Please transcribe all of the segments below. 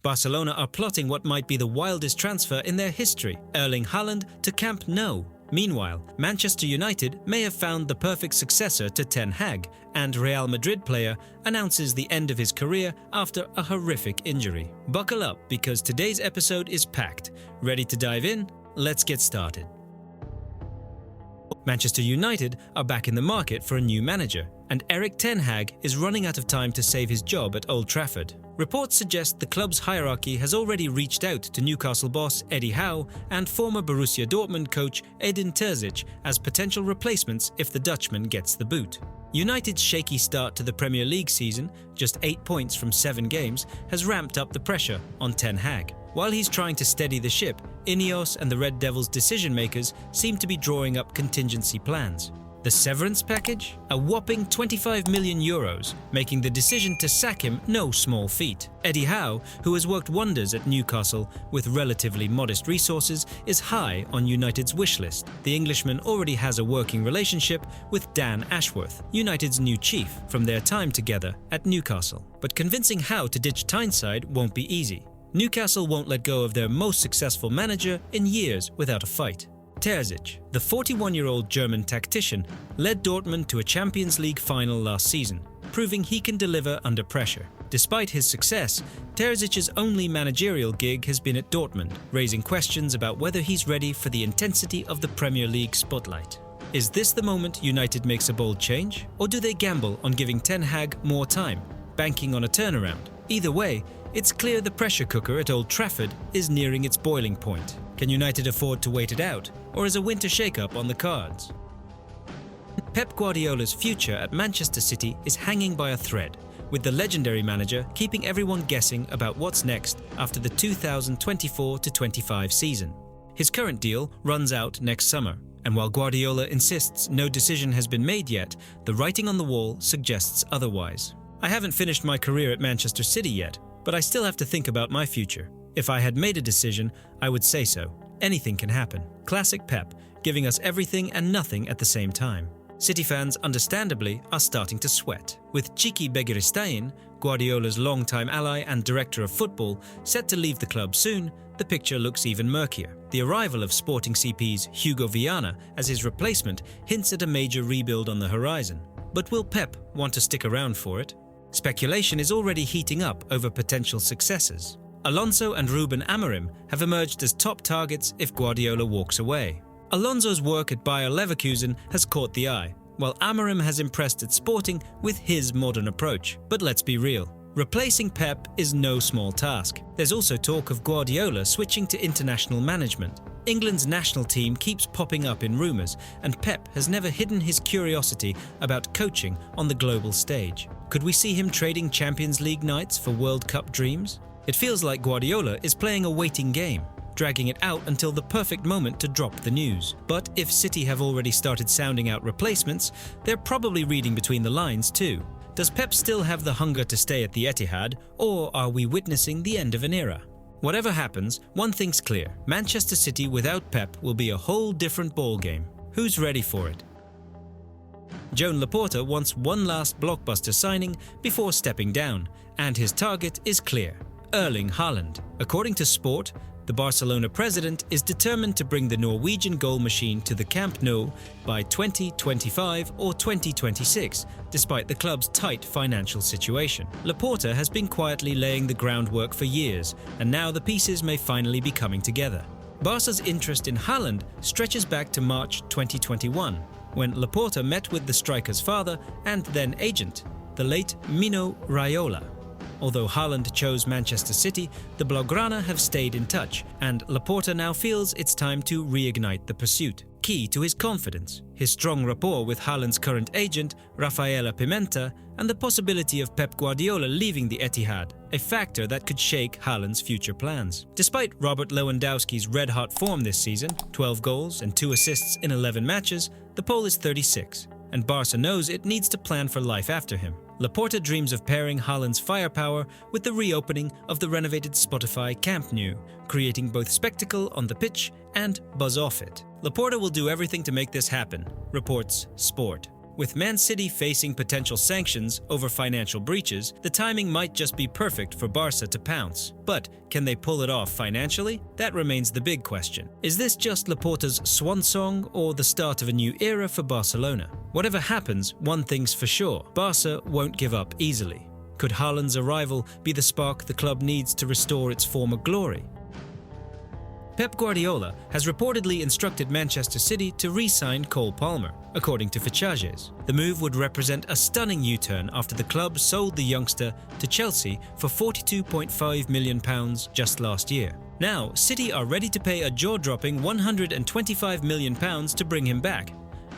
Barcelona are plotting what might be the wildest transfer in their history, Erling Haaland to Camp Nou. Meanwhile, Manchester United may have found the perfect successor to Ten Hag, and Real Madrid player announces the end of his career after a horrific injury. Buckle up, because today's episode is packed. Ready to dive in? Let's get started. Manchester United are back in the market for a new manager, and Erik Ten Hag is running out of time to save his job at Old Trafford. Reports suggest the club's hierarchy has already reached out to Newcastle boss Eddie Howe and former Borussia Dortmund coach Edin Terzić as potential replacements if the Dutchman gets the boot. United's shaky start to the Premier League season, just 8 points from 7 games, has ramped up the pressure on Ten Hag. While he's trying to steady the ship, Ineos and the Red Devils' decision-makers seem to be drawing up contingency plans. The severance package? A whopping €25 million, making the decision to sack him no small feat. Eddie Howe, who has worked wonders at Newcastle with relatively modest resources, is high on United's wish list. The Englishman already has a working relationship with Dan Ashworth, United's new chief, from their time together at Newcastle. But convincing Howe to ditch Tyneside won't be easy. Newcastle won't let go of their most successful manager in years without a fight. Terzić, the 41-year-old German tactician, led Dortmund to a Champions League final last season, proving he can deliver under pressure. Despite his success, Terzic's only managerial gig has been at Dortmund, raising questions about whether he's ready for the intensity of the Premier League spotlight. Is this the moment United makes a bold change? Or do they gamble on giving Ten Hag more time, banking on a turnaround? Either way, it's clear the pressure cooker at Old Trafford is nearing its boiling point. Can United afford to wait it out, or is a winter shake-up on the cards? Pep Guardiola's future at Manchester City is hanging by a thread, with the legendary manager keeping everyone guessing about what's next after the 2024-25 season. His current deal runs out next summer, and while Guardiola insists no decision has been made yet, the writing on the wall suggests otherwise. I haven't finished my career at Manchester City yet, but I still have to think about my future. If I had made a decision, I would say so. Anything can happen. Classic Pep, giving us everything and nothing at the same time. City fans, understandably, are starting to sweat. With Txiki Begiristain, Guardiola's longtime ally and director of football, set to leave the club soon, the picture looks even murkier. The arrival of Sporting CP's Hugo Viana as his replacement hints at a major rebuild on the horizon. But will Pep want to stick around for it? Speculation is already heating up over potential successors. Alonso and Ruben Amorim have emerged as top targets if Guardiola walks away. Alonso's work at Bayer Leverkusen has caught the eye, while Amorim has impressed at Sporting with his modern approach. But let's be real, replacing Pep is no small task. There's also talk of Guardiola switching to international management. England's national team keeps popping up in rumours, and Pep has never hidden his curiosity about coaching on the global stage. Could we see him trading Champions League nights for World Cup dreams? It feels like Guardiola is playing a waiting game, dragging it out until the perfect moment to drop the news. But if City have already started sounding out replacements, they're probably reading between the lines too. Does Pep still have the hunger to stay at the Etihad, or are we witnessing the end of an era? Whatever happens, one thing's clear: Manchester City without Pep will be a whole different ballgame. Who's ready for it? Joan Laporta wants one last blockbuster signing before stepping down, and his target is clear: Erling Haaland. According to Sport, the Barcelona president is determined to bring the Norwegian goal machine to the Camp Nou by 2025 or 2026, despite the club's tight financial situation. Laporta has been quietly laying the groundwork for years, and now the pieces may finally be coming together. Barca's interest in Haaland stretches back to March 2021, when Laporta met with the striker's father and then agent, the late Mino Raiola. Although Haaland chose Manchester City, the Blaugrana have stayed in touch, and Laporta now feels it's time to reignite the pursuit. Key to his confidence, his strong rapport with Haaland's current agent, Rafaela Pimenta, and the possibility of Pep Guardiola leaving the Etihad, a factor that could shake Haaland's future plans. Despite Robert Lewandowski's red-hot form this season, 12 goals and 2 assists in 11 matches, the Pole is 36, and Barca knows it needs to plan for life after him. Laporta dreams of pairing Haaland's firepower with the reopening of the renovated Spotify Camp Nou, creating both spectacle on the pitch and buzz off it. Laporta will do everything to make this happen, reports Sport. With Man City facing potential sanctions over financial breaches, the timing might just be perfect for Barca to pounce. But can they pull it off financially? That remains the big question. Is this just Laporta's swan song or the start of a new era for Barcelona? Whatever happens, one thing's for sure: Barca won't give up easily. Could Haaland's arrival be the spark the club needs to restore its former glory? Pep Guardiola has reportedly instructed Manchester City to re-sign Cole Palmer, according to Fichajes. The move would represent a stunning U-turn after the club sold the youngster to Chelsea for £42.5 million just last year. Now, City are ready to pay a jaw-dropping £125 million to bring him back,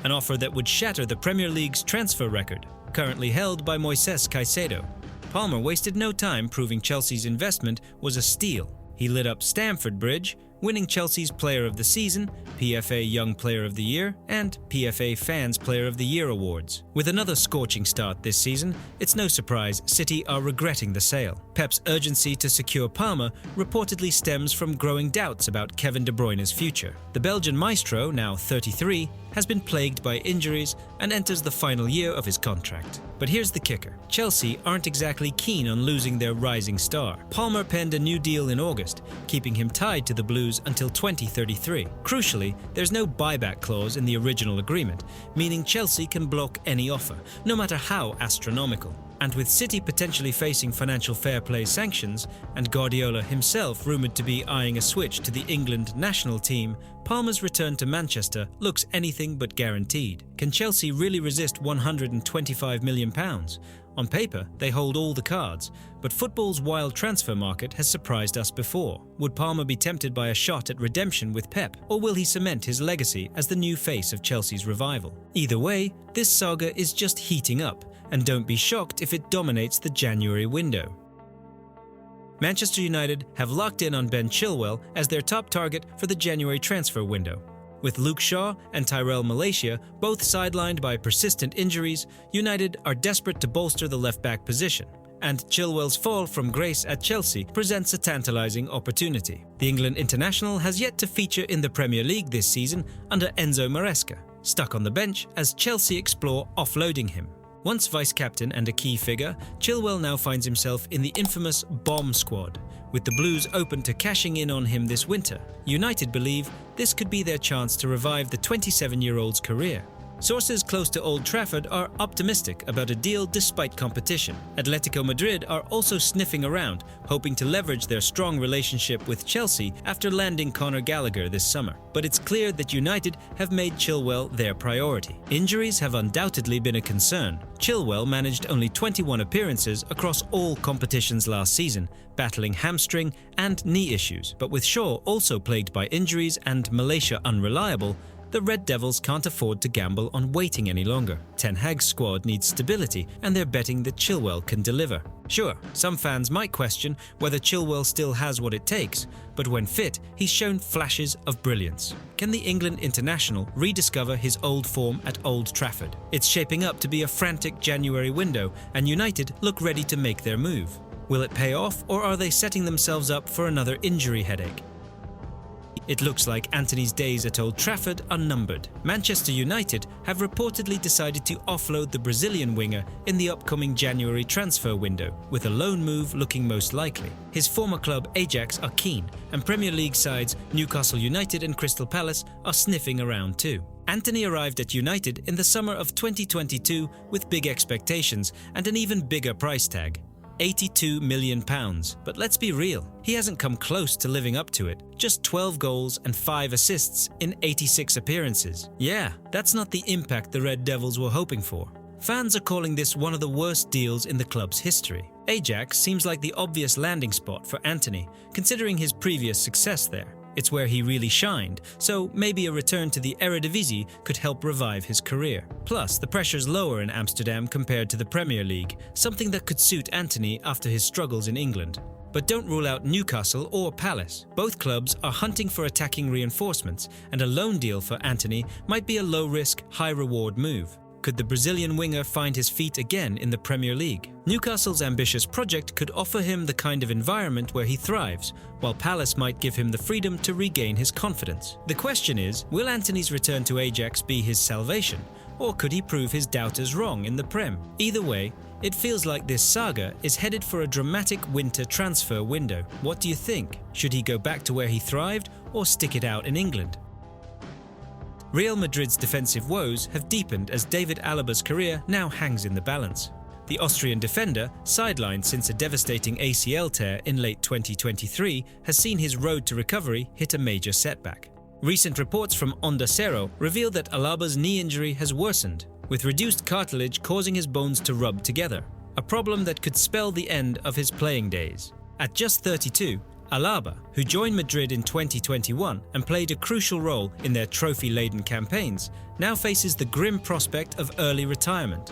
an offer that would shatter the Premier League's transfer record, currently held by Moises Caicedo. Palmer wasted no time proving Chelsea's investment was a steal. He lit up Stamford Bridge, winning Chelsea's Player of the Season, PFA Young Player of the Year, and PFA Fans Player of the Year awards. With another scorching start this season, it's no surprise City are regretting the sale. Pep's urgency to secure Palmer reportedly stems from growing doubts about Kevin De Bruyne's future. The Belgian maestro, now 33, has been plagued by injuries and enters the final year of his contract. But here's the kicker: Chelsea aren't exactly keen on losing their rising star. Palmer penned a new deal in August, keeping him tied to the Blues until 2033. Crucially, there's no buyback clause in the original agreement, meaning Chelsea can block any offer, no matter how astronomical. And with City potentially facing financial fair play sanctions, and Guardiola himself rumoured to be eyeing a switch to the England national team, Palmer's return to Manchester looks anything but guaranteed. Can Chelsea really resist £125 million? On paper, they hold all the cards, but football's wild transfer market has surprised us before. Would Palmer be tempted by a shot at redemption with Pep, or will he cement his legacy as the new face of Chelsea's revival? Either way, this saga is just heating up, and don't be shocked if it dominates the January window. Manchester United have locked in on Ben Chilwell as their top target for the January transfer window. With Luke Shaw and Tyrell Malacia both sidelined by persistent injuries, United are desperate to bolster the left-back position, and Chilwell's fall from grace at Chelsea presents a tantalising opportunity. The England international has yet to feature in the Premier League this season under Enzo Maresca, stuck on the bench as Chelsea explore offloading him. Once vice-captain and a key figure, Chilwell now finds himself in the infamous bomb squad, with the Blues open to cashing in on him this winter. United believe this could be their chance to revive the 27-year-old's career. Sources close to Old Trafford are optimistic about a deal despite competition. Atletico Madrid are also sniffing around, hoping to leverage their strong relationship with Chelsea after landing Conor Gallagher this summer. But it's clear that United have made Chilwell their priority. Injuries have undoubtedly been a concern. Chilwell managed only 21 appearances across all competitions last season, battling hamstring and knee issues. But with Shaw also plagued by injuries and Malacia unreliable, the Red Devils can't afford to gamble on waiting any longer. Ten Hag's squad needs stability, and they're betting that Chilwell can deliver. Sure, some fans might question whether Chilwell still has what it takes, but when fit, he's shown flashes of brilliance. Can the England international rediscover his old form at Old Trafford? It's shaping up to be a frantic January window, and United look ready to make their move. Will it pay off, or are they setting themselves up for another injury headache? It looks like Antony's days at Old Trafford are numbered. Manchester United have reportedly decided to offload the Brazilian winger in the upcoming January transfer window, with a loan move looking most likely. His former club Ajax are keen, and Premier League sides Newcastle United and Crystal Palace are sniffing around too. Antony arrived at United in the summer of 2022 with big expectations and an even bigger price tag: £82 million. But let's be real, he hasn't come close to living up to it. Just 12 goals and 5 assists in 86 appearances. Yeah, that's not the impact the Red Devils were hoping for. Fans are calling this one of the worst deals in the club's history. Ajax seems like the obvious landing spot for Antony, considering his previous success there. It's where he really shined, so maybe a return to the Eredivisie could help revive his career. Plus, the pressure's lower in Amsterdam compared to the Premier League, something that could suit Antony after his struggles in England. But don't rule out Newcastle or Palace. Both clubs are hunting for attacking reinforcements, and a loan deal for Antony might be a low-risk, high-reward move. Could the Brazilian winger find his feet again in the Premier League? Newcastle's ambitious project could offer him the kind of environment where he thrives, while Palace might give him the freedom to regain his confidence. The question is, will Antony's return to Ajax be his salvation, Or could he prove his doubters wrong in the Prem? Either way, it feels like this saga is headed for a dramatic winter transfer window. What do you think? Should he go back to where he thrived or stick it out in England? Real Madrid's defensive woes have deepened as David Alaba's career now hangs in the balance. The Austrian defender, sidelined since a devastating ACL tear in late 2023, has seen his road to recovery hit a major setback. Recent reports from Onda Cero reveal that Alaba's knee injury has worsened, with reduced cartilage causing his bones to rub together, a problem that could spell the end of his playing days. At just 32, Alaba, who joined Madrid in 2021 and played a crucial role in their trophy-laden campaigns, now faces the grim prospect of early retirement.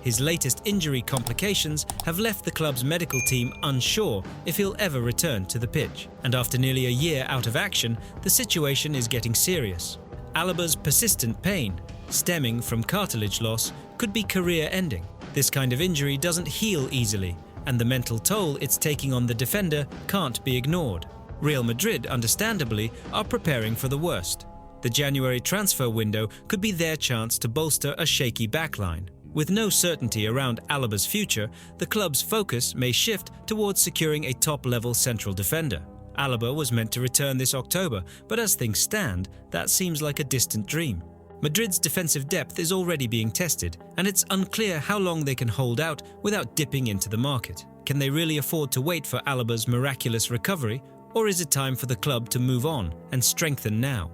His latest injury complications have left the club's medical team unsure if he'll ever return to the pitch. And after nearly a year out of action, the situation is getting serious. Alaba's persistent pain, stemming from cartilage loss, could be career-ending. This kind of injury doesn't heal easily, and the mental toll it's taking on the defender can't be ignored. Real Madrid, understandably, are preparing for the worst. The January transfer window could be their chance to bolster a shaky backline. With no certainty around Alaba's future, the club's focus may shift towards securing a top-level central defender. Alaba was meant to return this October, but as things stand, that seems like a distant dream. Madrid's defensive depth is already being tested, and it's unclear how long they can hold out without dipping into the market. Can they really afford to wait for Alaba's miraculous recovery, or is it time for the club to move on and strengthen now?